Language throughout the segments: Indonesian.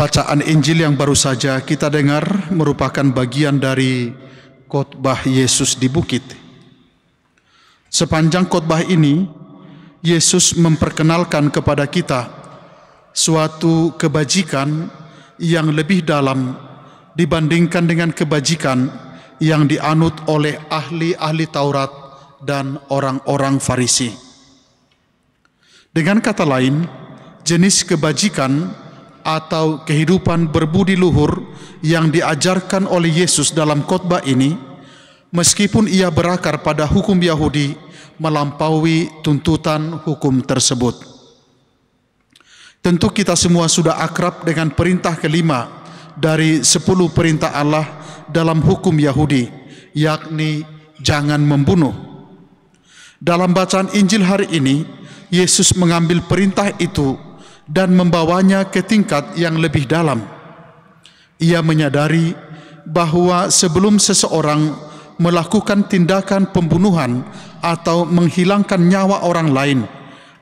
Bacaan Injil yang baru saja kita dengar merupakan bagian dari khotbah Yesus di bukit. Sepanjang khotbah ini, Yesus memperkenalkan kepada kita suatu kebajikan yang lebih dalam dibandingkan dengan kebajikan yang dianut oleh ahli-ahli Taurat dan orang-orang Farisi. Dengan kata lain, jenis kebajikan atau kehidupan berbudi luhur yang diajarkan oleh Yesus dalam khotbah ini, meskipun ia berakar pada hukum Yahudi, melampaui tuntutan hukum tersebut. Tentu kita semua sudah akrab dengan perintah kelima dari 10 perintah Allah dalam hukum Yahudi, yakni jangan membunuh. Dalam bacaan Injil hari ini, Yesus mengambil perintah itu dan membawanya ke tingkat yang lebih dalam. Ia menyadari bahwa sebelum seseorang melakukan tindakan pembunuhan atau menghilangkan nyawa orang lain,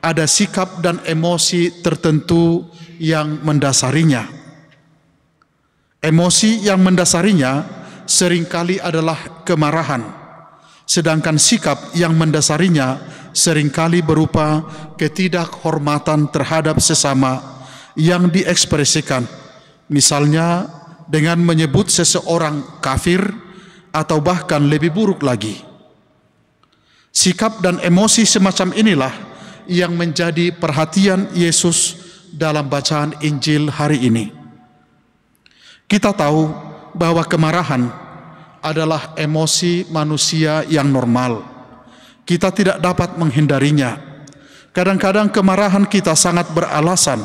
ada sikap dan emosi tertentu yang mendasarinya. Emosi yang mendasarinya seringkali adalah kemarahan, sedangkan sikap yang mendasarinya seringkali berupa ketidakhormatan terhadap sesama yang diekspresikan, misalnya dengan menyebut seseorang kafir atau bahkan lebih buruk lagi. Sikap dan emosi semacam inilah yang menjadi perhatian Yesus dalam bacaan Injil hari ini. Kita tahu bahwa kemarahan adalah emosi manusia yang normal. Kita tidak dapat menghindarinya. Kadang-kadang kemarahan kita sangat beralasan.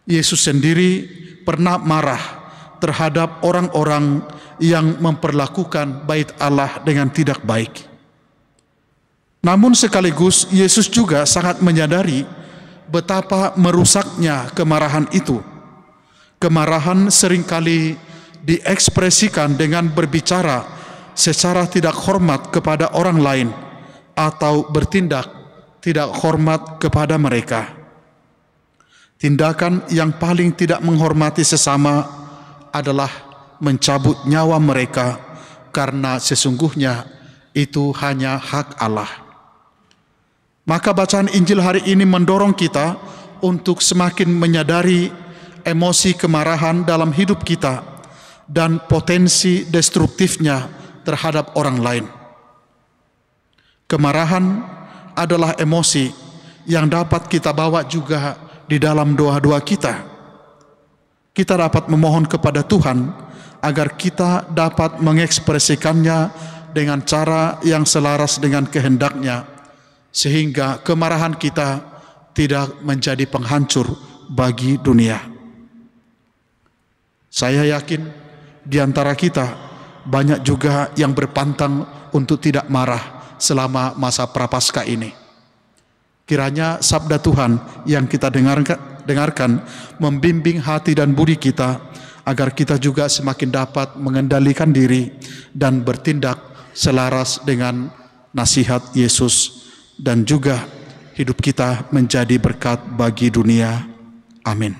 Yesus sendiri pernah marah terhadap orang-orang yang memperlakukan bait Allah dengan tidak baik. Namun sekaligus Yesus juga sangat menyadari betapa merusaknya kemarahan itu. Kemarahan seringkali diekspresikan dengan berbicara secara tidak hormat kepada orang lain atau bertindak tidak hormat kepada mereka. Tindakan yang paling tidak menghormati sesama adalah mencabut nyawa mereka, karena sesungguhnya itu hanya hak Allah. Maka bacaan Injil hari ini mendorong kita untuk semakin menyadari emosi kemarahan dalam hidup kita dan potensi destruktifnya terhadap orang lain. Kemarahan adalah emosi yang dapat kita bawa juga di dalam doa-doa kita. Kita dapat memohon kepada Tuhan agar kita dapat mengekspresikannya dengan cara yang selaras dengan kehendak-Nya, sehingga kemarahan kita tidak menjadi penghancur bagi dunia. Saya yakin di antara kita banyak juga yang berpantang untuk tidak marah selama masa Prapaskah ini. Kiranya sabda Tuhan yang kita dengarkan membimbing hati dan budi kita, agar kita juga semakin dapat mengendalikan diri dan bertindak selaras dengan nasihat Yesus, dan juga hidup kita menjadi berkat bagi dunia. Amin.